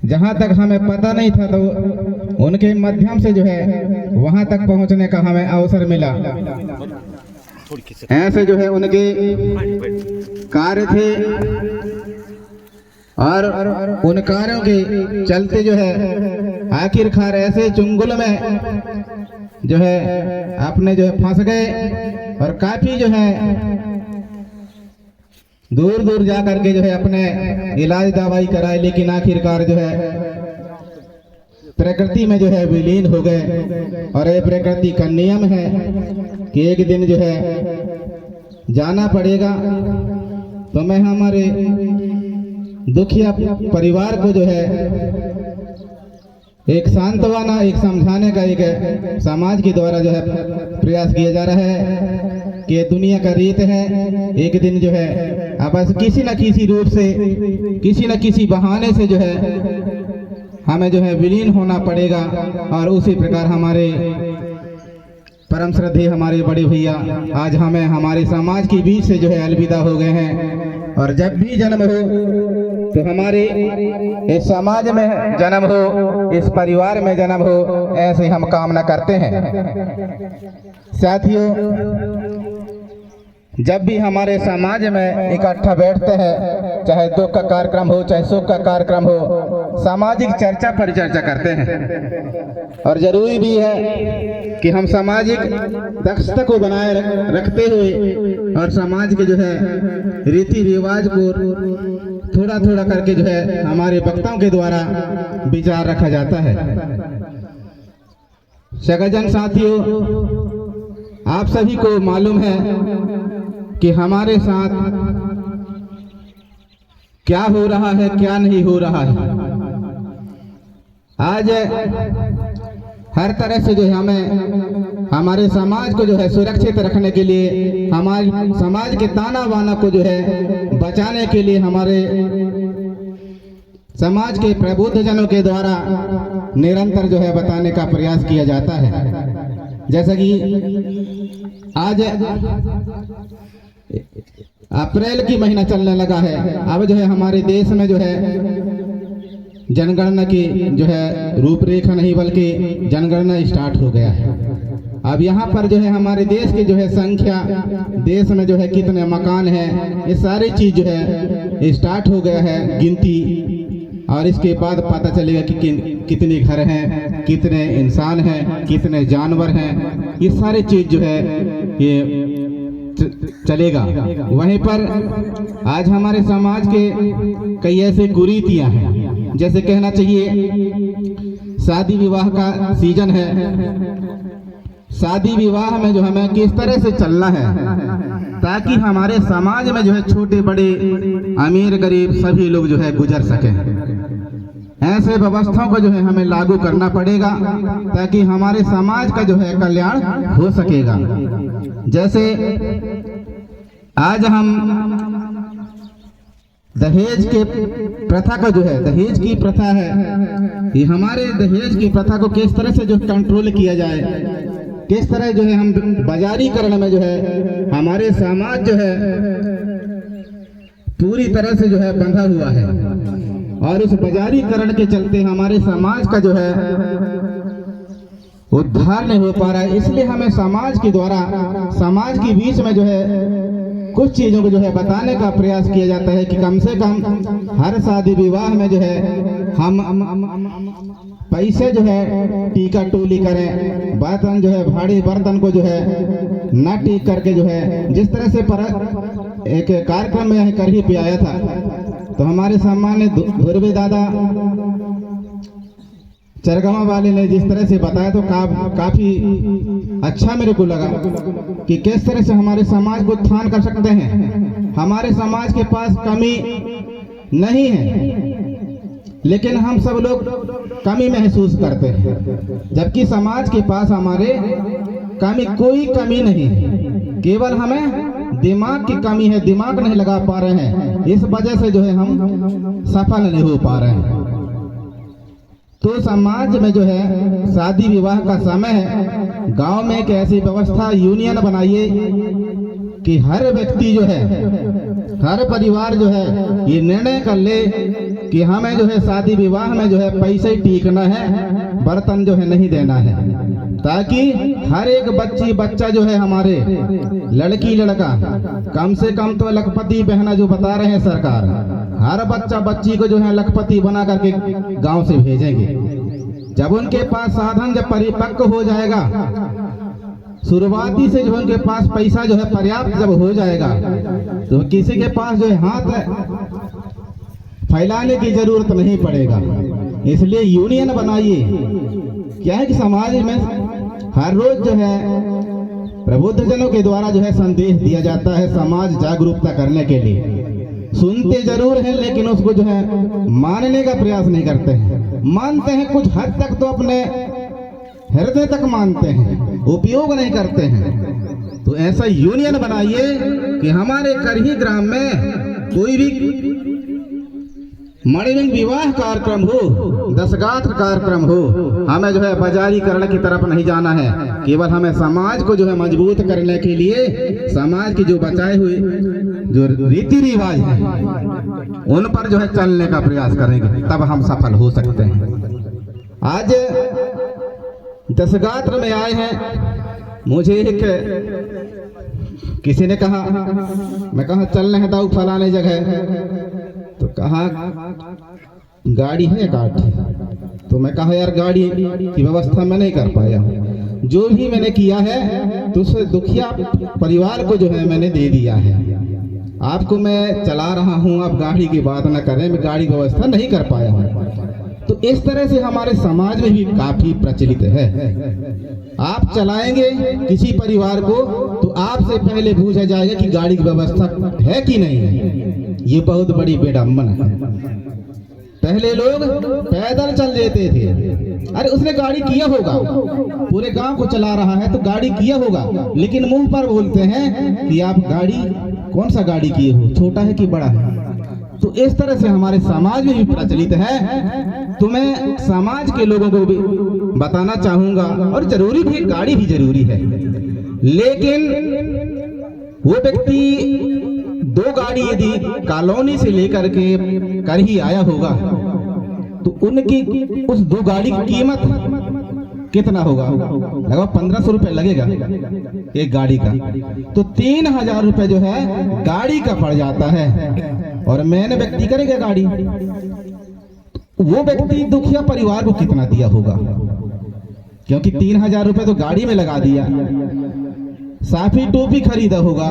जहाँ तक हमें पता नहीं था, तो उनके माध्यम से जो है वहाँ तक पहुँचने का हमें अवसर मिला। ऐसे जो है उनके कार्य थे और उन कार्यों के चलते जो है आखिरकार ऐसे चुंगल में जो है अपने जो है फंस गए और काफी जो है दूर दूर जा करके जो है अपने इलाज दवाई कराए, लेकिन आखिरकार जो है प्रकृति में जो है विलीन हो गए। और ये प्रकृति का नियम है कि एक दिन जो है जाना पड़ेगा। तो मैं हमारे दुखिया परिवार को जो है एक सांत्वना, एक समझाने का एक समाज के द्वारा जो है प्रयास किया जा रहा है कि दुनिया का रीत है, एक दिन जो है अब किसी न किसी रूप से, किसी न किसी बहाने से जो है हमें जो है विलीन होना पड़ेगा। और उसी प्रकार हमारे परम श्रद्धेय हमारे बड़े भैया आज हमें हमारे समाज के बीच से जो है अलविदा हो गए हैं। और जब भी जन्म हो तो हमारे इस समाज में जन्म हो, इस परिवार में जन्म हो, ऐसे हम कामना करते हैं। साथियों, जब भी हमारे समाज में इकट्ठा बैठते हैं, चाहे दुख का कार्यक्रम हो चाहे सुख का कार्यक्रम हो, सामाजिक चर्चा परिचर्चा करते हैं। और जरूरी भी है कि हम सामाजिक दक्षता को बनाए रखते हुए और समाज के जो है रीति रिवाज को थोड़ा थोड़ा करके जो है हमारे वक्ताओं के द्वारा विचार रखा जाता है। सगजन साथियों, आप सभी को मालूम है कि हमारे साथ क्या हो रहा है, क्या नहीं हो रहा है। आज हर तरह से जो है हमें हमारे समाज को जो है सुरक्षित रखने के लिए, हमारे समाज के ताना बाना को जो है बचाने के लिए हमारे समाज के प्रबुद्ध जनों के द्वारा निरंतर जो है बताने का प्रयास किया जाता है। जैसा कि आज अप्रैल की महीना चलने लगा है, अब जो है हमारे देश में जो है जनगणना की जो है रूपरेखा नहीं बल्कि जनगणना स्टार्ट हो गया है। अब यहाँ पर जो है हमारे देश की जो है संख्या, देश में जो है कितने मकान हैं, ये सारी चीज जो है स्टार्ट हो गया है गिनती। और इसके बाद पता चलेगा कि कितने घर हैं, कितने इंसान हैं, कितने जानवर हैं, ये सारी चीज जो है ये चलेगा। वहीं पर आज हमारे समाज के कई ऐसे कुरीतियां हैं, जैसे कहना चाहिए शादी विवाह का सीजन है। शादी विवाह में जो हमें किस तरह से चलना है ताकि हमारे समाज में जो है छोटे बड़े अमीर गरीब सभी लोग जो है गुजर सकें। ऐसे व्यवस्थाओं को जो है हमें लागू करना पड़ेगा ताकि हमारे समाज का जो है कल्याण हो सकेगा। जैसे आज हम दहेज के प्रथा का जो है, दहेज की प्रथा है, ये हमारे दहेज की प्रथा को किस तरह से जो कंट्रोल किया जाए, किस तरह जो है हम बाजारीकरण में जो है हमारे समाज जो है पूरी तरह से जो है बंधा हुआ है। और उस बाजारीकरण के चलते हमारे समाज का जो है उद्धार नहीं हो पा रहा है। इसलिए हमें समाज के द्वारा समाज के बीच में जो है कुछ चीजों को जो है बताने का प्रयास किया जाता है कि कम से कम हर शादी विवाह में जो है हम पैसे जो है टीका टोली करें, बर्तन जो है भारी बर्तन को जो है न टीक करके जो है जिस तरह से एक कार्यक्रम में कर ही पे आया था। तो हमारे सम्मान्य धुर्वे दादा चरगमा वाले ने जिस तरह से बताया तो काफी अच्छा मेरे को लगा कि किस तरह से हमारे समाज को उत्थान कर सकते हैं। हमारे समाज के पास कमी नहीं है, लेकिन हम सब लोग कमी महसूस करते हैं, जबकि समाज के पास हमारे कोई कमी नहीं है, केवल हमें दिमाग की कमी है, दिमाग नहीं लगा पा रहे हैं। इस वजह से जो है हम सफल नहीं हो पा रहे हैं। तो समाज में जो है शादी विवाह का समय है, गांव में एक ऐसी व्यवस्था यूनियन बनाइए कि हर व्यक्ति जो है, हर परिवार जो है ये निर्णय कर ले कि हमें जो है शादी विवाह में जो है पैसे ही टीकना है, बर्तन जो है नहीं देना है, ताकि हर एक बच्ची बच्चा जो है हमारे लड़की लड़का कम से कम तो लखपति बहना जो बता रहे हैं सरकार, हर बच्चा बच्ची को जो है लखपति बना करके गांव से भेजेंगे। जब उनके पास साधन जब परिपक्व हो जाएगा, शुरुआती से जो उनके पास पैसा जो है पर्याप्त जब हो जाएगा, तो किसी के पास जो है हाथ फैलाने की जरूरत नहीं पड़ेगा। इसलिए यूनियन बनाइए। क्या है कि समाज में हर रोज जो है प्रबुद्धजनों के द्वारा जो है संदेश दिया जाता है समाज जागरूकता करने के लिए। सुनते जरूर हैं लेकिन उसको जो है मानने का प्रयास नहीं करते हैं। मानते हैं कुछ हद तक, तो अपने हृदय तक मानते हैं, उपयोग नहीं करते हैं। तो ऐसा यूनियन बनाइए कि हमारे करही ग्राम में कोई भी मणिलिंग विवाह कार्यक्रम हो, दशगात्र कार्यक्रम हो, हमें जो है बाजारीकरण की तरफ नहीं जाना है। केवल हमें समाज को जो है मजबूत करने के लिए समाज की जो बचाए हुए जो रीति रिवाज है उन पर जो है चलने का प्रयास करेंगे, तब हम सफल हो सकते हैं। आज दशगात्र में आए हैं, मुझे एक किसी ने कहा, मैं कहा चलने हैं दाऊ फलाने जगह, तो कहा गाड़ी है काट, तो मैं कहा यार गाड़ी की व्यवस्था मैं नहीं कर पाया हूँ। जो भी मैंने किया है तो उस दुखिया परिवार को जो है मैंने दे दिया है। आपको मैं चला रहा हूँ, आप गाड़ी की बात न करें, मैं गाड़ी की व्यवस्था नहीं कर पाया हूँ। तो इस तरह से हमारे समाज में भी काफी प्रचलित है। आप चलाएंगे किसी परिवार को तो आपसे पहले पूछा जाएगा कि गाड़ी की व्यवस्था है कि नहीं है। ये बहुत बड़ी विडंबना है। पहले लोग पैदल चल देते थे, अरे उसने गाड़ी किया होगा, पूरे गांव को चला रहा है तो गाड़ी किया होगा, लेकिन मुंह पर बोलते हैं कि आप गाड़ी कौन सा गाड़ी किए हो, छोटा है कि बड़ा है। तो इस तरह से हमारे समाज में भी प्रचलित है। तो मैं समाज के लोगों को भी बताना चाहूंगा, और जरूरी भी गाड़ी भी जरूरी है, लेकिन वो व्यक्ति दो गाड़ी यदि कॉलोनी से लेकर के कर ही आया होगा तो उनकी उस दो गाड़ी की कीमत कितना होगा? लगभग 1500 रुपये लगेगा एक गाड़ी का। तो 3000 रुपये जो है गाड़ी का पड़ जाता है, और मैंने व्यक्ति करेगा गाड़ी, वो व्यक्ति दुखिया परिवार को कितना दिया होगा? क्योंकि 3000 रुपये तो गाड़ी में लगा दिया, साफी टोपी खरीदा होगा,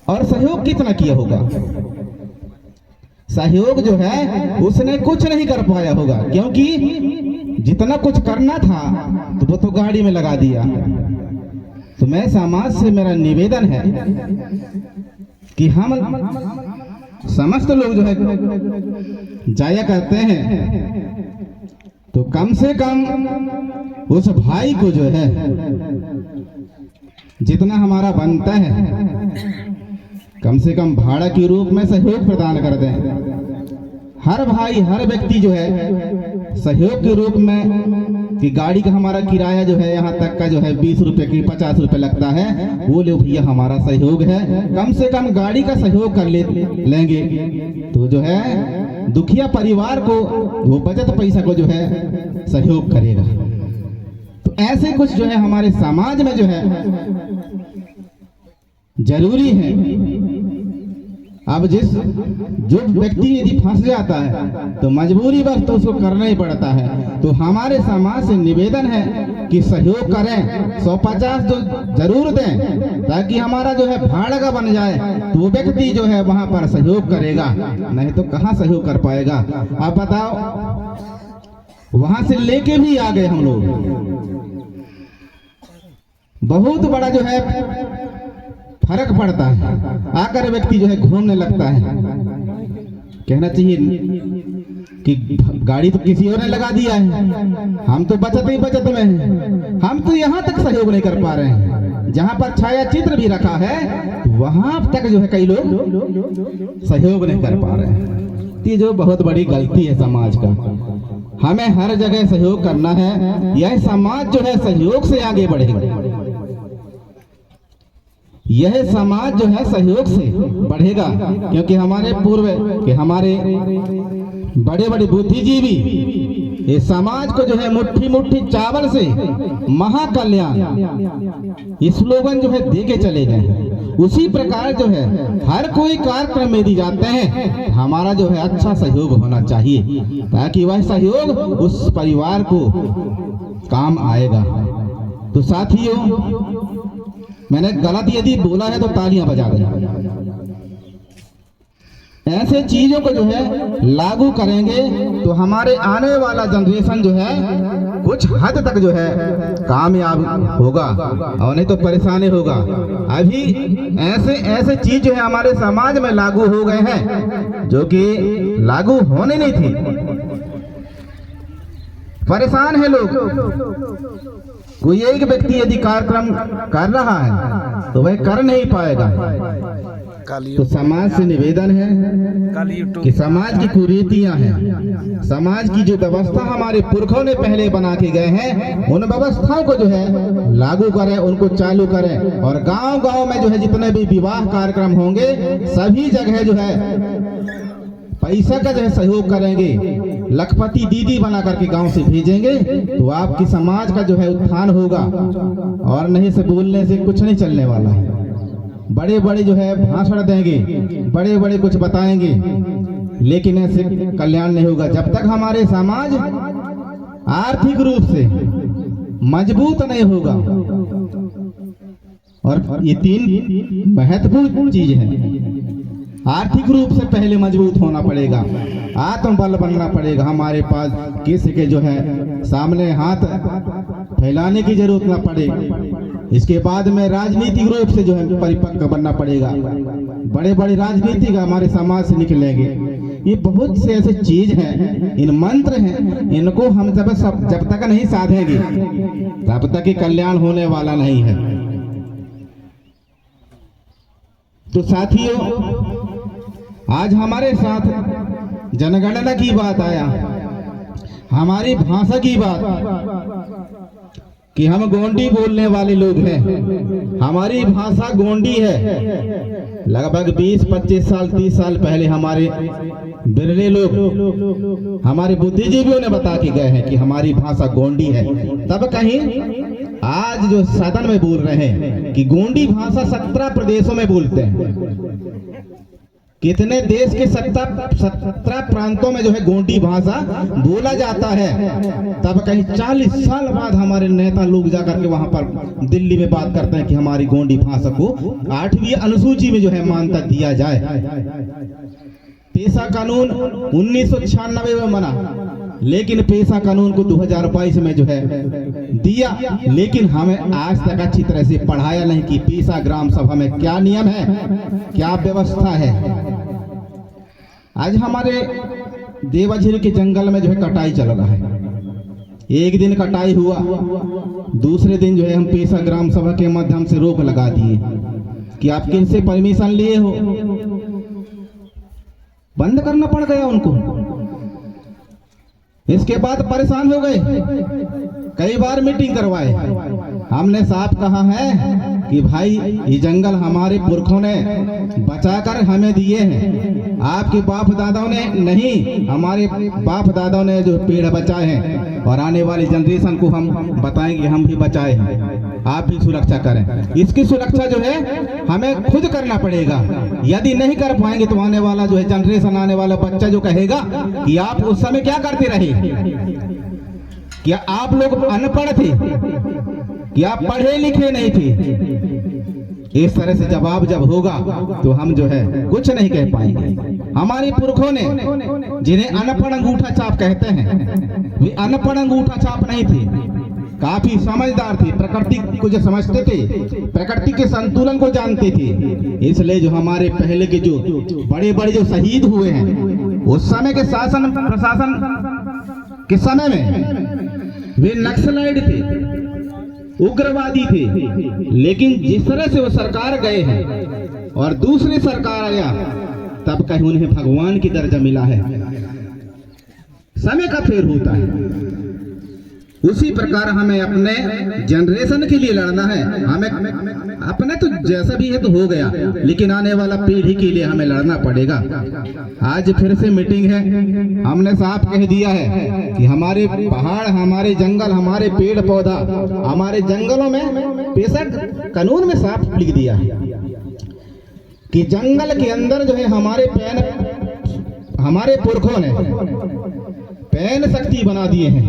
और सहयोग कितना किया होगा? सहयोग जो है उसने कुछ नहीं कर पाया होगा, क्योंकि जितना कुछ करना था तो वो तो गाड़ी में लगा दिया। तो मैं समाज से मेरा निवेदन है कि हम समस्त लोग जो है जाया करते हैं तो कम से कम उस भाई को जो है जितना हमारा बनता है कम से कम भाड़ा के रूप में सहयोग प्रदान कर दें। हर भाई हर व्यक्ति जो है सहयोग के रूप में कि गाड़ी का हमारा किराया जो है यहाँ तक का जो है 20 रुपये की 50 रुपये लगता है, वो ले भैया हमारा सहयोग है, कम से कम गाड़ी का सहयोग कर लेंगे तो जो है दुखिया परिवार को वो बचत पैसा को जो है सहयोग करेगा। तो ऐसे कुछ जो है हमारे समाज में जो है जरूरी है। अब जो व्यक्ति यदि फंस जाता है तो मजबूरी बस तो उसको करना ही पड़ता है। तो हमारे समाज से निवेदन है कि सहयोग करें, 150 जो जरूर दें, ताकि हमारा जो है भाड़ा का बन जाए, तो वो व्यक्ति जो है वहां पर सहयोग करेगा, नहीं तो कहाँ सहयोग कर पाएगा। आप बताओ, वहां से लेके भी आ गए हम लोग, बहुत बड़ा जो है फर्क पड़ता है। आकर व्यक्ति जो है घूमने लगता है, कहना चाहिए कि गाड़ी तो किसी और ने लगा दिया है, हम तो बचत ही बचत में हैं, हम तो यहाँ तक सहयोग नहीं कर पा रहे हैं। जहाँ पर छाया चित्र भी रखा है वहां तक जो है कई लोग सहयोग नहीं कर पा रहे हैं। ये जो बहुत बड़ी गलती है समाज का। हमें हर जगह सहयोग करना है, यह समाज जो है सहयोग से आगे बढ़ेगा। यह समाज जो है सहयोग से बढ़ेगा, क्योंकि हमारे पूर्व के हमारे बड़े बड़े बुद्धिजीवी ये समाज को जो है मुट्ठी मुट्ठी चावल से महाकल्याण ये स्लोगन जो है दे के चले गए हैं। उसी प्रकार जो है हर कोई कार्यक्रम में दी जाते हैं, हमारा जो है अच्छा सहयोग होना चाहिए, ताकि वह सहयोग उस परिवार को काम आएगा। तो साथियों, मैंने गलत यदि बोला है तो तालियां बजा दें। ऐसे चीजों को जो है लागू करेंगे तो हमारे आने वाला जनरेशन जो है कुछ हद तक जो है कामयाब होगा, और नहीं तो परेशानी होगा। अभी ऐसे ऐसे चीज जो है हमारे समाज में लागू हो गए हैं जो कि लागू होने नहीं थी। परेशान है लोग। कोई एक व्यक्ति यदि कार्यक्रम कर रहा है तो वह कर नहीं पाएगा। तो समाज से निवेदन है कि समाज की कुरीतियां हैं, समाज की जो व्यवस्था हमारे पुरखों ने पहले बना के गए हैं, उन व्यवस्थाओं को जो है लागू करें, उनको चालू करें। और गांव गांव में जो है जितने भी विवाह कार्यक्रम होंगे सभी जगह जो है पैसा का जो है सहयोग करेंगे, लखपति दीदी बना करके गांव से भेजेंगे, तो आपकी समाज का जो है उत्थान होगा। और नहीं से बोलने से कुछ नहीं चलने वाला है। बड़े बड़े जो है भाषण देंगे, बड़े बड़े कुछ बताएंगे, लेकिन ऐसे कल्याण नहीं होगा जब तक हमारे समाज आर्थिक रूप से मजबूत नहीं होगा। और ये तीन महत्वपूर्ण चीज है। आर्थिक रूप से पहले मजबूत होना पड़ेगा, आत्मबल बनना पड़ेगा। हमारे पास किसी के जो है सामने हाथ फैलाने की जरूरत ना पड़े। इसके बाद में राजनीतिक रूप से जो है परिपक्व बनना पड़ेगा। बड़े बड़े राजनीतिक हमारे समाज से निकलेंगे। ये बहुत से ऐसे चीज हैं, इन मंत्र हैं, इनको हम जब तक नहीं साधेंगे तब तक ही कल्याण होने वाला नहीं है। तो साथियों, आज हमारे साथ जनगणना की बात आया, हमारी भाषा की बात, कि हम गोंडी बोलने वाले लोग हैं। हमारी भाषा गोंडी है। लगभग 20-25 साल 30 साल पहले हमारे बिरले लोग हमारे बुद्धिजीवियों ने बता के गए हैं कि हमारी भाषा गोंडी है। तब कहीं आज जो सदन में बोल रहे हैं कि गोंडी भाषा 17 प्रदेशों में बोलते हैं। कितने देश के 17 प्रांतों में जो है गोंडी भाषा बोला जाता है। तब कहीं 40 साल बाद हमारे नेता लोग जाकर के वहां पर दिल्ली में बात करते हैं कि हमारी गोंडी भाषा को 8वीं अनुसूची में जो है मान्यता दिया जाए। पेशा कानून 1996 में बना, लेकिन पेशा कानून को 2022 में जो है दिया, लेकिन हमें आज तक अच्छी तरह से पढ़ाया नहीं कि पेशा ग्राम सभा में क्या नियम है, क्या व्यवस्था है। आज हमारे देवाझील के जंगल में जो है कटाई चल रहा है। एक दिन कटाई हुआ, दूसरे दिन जो है हम पेशा ग्राम सभा के माध्यम से रोक लगा दिए कि आप किन से परमिशन लिए हो। बंद करना पड़ गया उनको। इसके बाद परेशान हो गए, कई बार मीटिंग करवाए। हमने साफ कहा है कि भाई ये जंगल हमारे पुरखों ने बचाकर हमें दिए हैं, आपके बाप दादाओं ने नहीं। हमारे बाप दादाओं ने जो पेड़ बचाए हैं और आने वाली जनरेशन को हम बताएंगे हम भी बचाए हैं, आप भी सुरक्षा करें। इसकी सुरक्षा जो है हमें खुद करना पड़ेगा। यदि नहीं कर पाएंगे तो आने वाला जो है जनरेशन, आने वाला बच्चा जो कहेगा कि आप उस समय क्या करते रहे, क्या आप लोग अनपढ़ थे, क्या पढ़े लिखे नहीं थे। इस तरह से जवाब जब होगा तो हम जो है कुछ नहीं कह पाएंगे। हमारे पुरखों ने, जिन्हें अनपढ़ अंगूठा छाप कहते हैं, वे अनपढ़ अंगूठा छाप नहीं थे, काफी समझदार थे, प्रकृति को जो समझते थे, प्रकृति के संतुलन को जानते थे। इसलिए जो हमारे पहले के जो बड़े बड़े जो शहीद हुए हैं, उस समय के शासन प्रशासन के समय में वे नक्सलाइट थे, उग्रवादी थे, लेकिन जिस तरह से वो सरकार गए हैं और दूसरी सरकार आया, तब कहीं उन्हें भगवान की दर्जा मिला है। समय का फेर होता है। उसी प्रकार हमें अपने जनरेशन के लिए लड़ना है। हमें अपने तो जैसा भी है तो हो गया, लेकिन आने वाला पीढ़ी के लिए हमें लड़ना पड़ेगा। आज फिर से मीटिंग है, हमने साफ कह दिया है कि हमारे पहाड़, हमारे जंगल, हमारे पेड़ पौधा, हमारे जंगलों में बेशक कानून में साफ लिख दिया है कि जंगल के अंदर जो है हमारे पुरखों ने पैन शक्ति बना दिए हैं।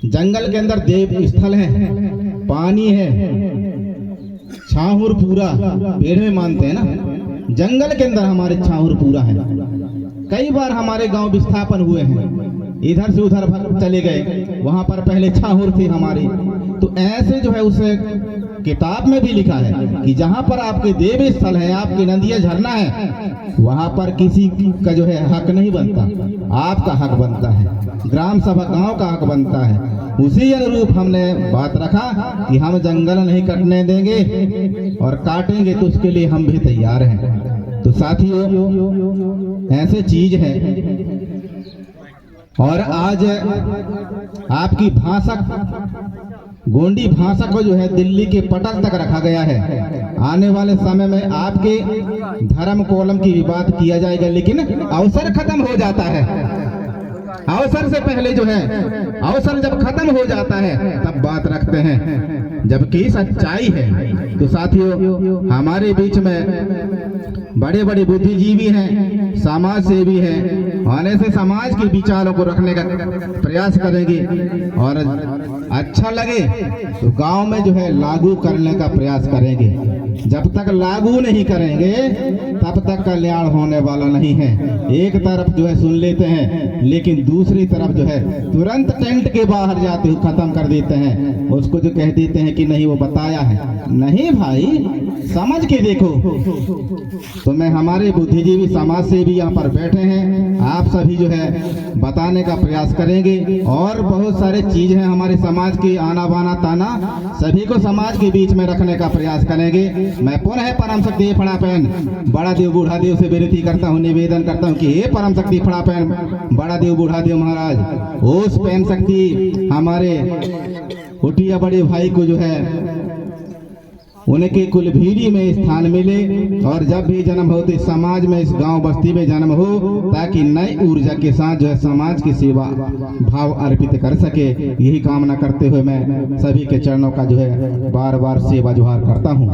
जंगल के अंदर देव स्थल है, पानी है, छाहुर पूरा पेड़ में मानते हैं ना, जंगल के अंदर हमारे छाहुर पूरा है। कई बार हमारे गांव विस्थापन हुए हैं, इधर से उधर चले गए, वहां पर पहले छाहुर थे हमारे। तो ऐसे जो है उस किताब में भी लिखा है कि जहां पर आपके देव स्थल है, आपके नदियां झरना है, वहां पर किसी का जो है हक नहीं बनता, आपका हक बनता है, ग्राम सभा गांव का हक बनता है। उसी अनुरूप हमने बात रखा कि हम जंगल नहीं कटने देंगे और काटेंगे तो उसके लिए हम भी तैयार हैं। तो साथियों, ऐसे चीज है। और आज आपकी भाषा, गोंडी भाषा को जो है दिल्ली के पटल तक रखा गया है। आने वाले समय में आपके धर्म कोलम की भी बात किया जाएगा, लेकिन अवसर खत्म हो जाता है। अवसर से पहले जो है, अवसर जब खत्म हो जाता है तब बात रखते हैं, जबकि सच्चाई है। तो साथियों, हमारे बीच में बड़े बड़े बुद्धिजीवी हैं, समाज सेवी हैं, और ऐसे समाज के विचारों को रखने का प्रयास करेंगे और अच्छा लगे तो गांव में जो है लागू करने का प्रयास करेंगे। जब तक लागू नहीं करेंगे तब तक कल्याण होने वाला नहीं है। एक तरफ जो है सुन लेते हैं, लेकिन दूसरी तरफ जो है तुरंत टेंट के बाहर जाते हुए खत्म कर देते हैं। उसको जो कह देते हैं कि नहीं वो बताया है, नहीं भाई समझ के देखो। तो मैं, हमारे बुद्धिजीवी समाज से भी यहाँ पर बैठे हैं, आप सभी जो है बताने का प्रयास करेंगे। और बहुत सारे चीज हैं हमारे समाज की, आना बाना ताना, सभी को समाज के बीच में रखने का प्रयास करेंगे। मैं पुनः परम शक्ति फड़ापैन बड़ा देव बूढ़ा देव से विनती करता हूँ, निवेदन करता हूँ कि हे परम शक्ति फड़ापैन बड़ा देव बूढ़ा देव महाराज, उस पैन शक्ति हमारे उठिया बड़े भाई को जो है उनके कुलभीरी में स्थान मिले, और जब भी जन्म हो तो इस समाज में, इस गांव बस्ती में जन्म हो, ताकि नई ऊर्जा के साथ जो है समाज की सेवा भाव अर्पित कर सके। यही कामना करते हुए मैं सभी के चरणों का जो है बार बार सेवा जुहार करता हूँ।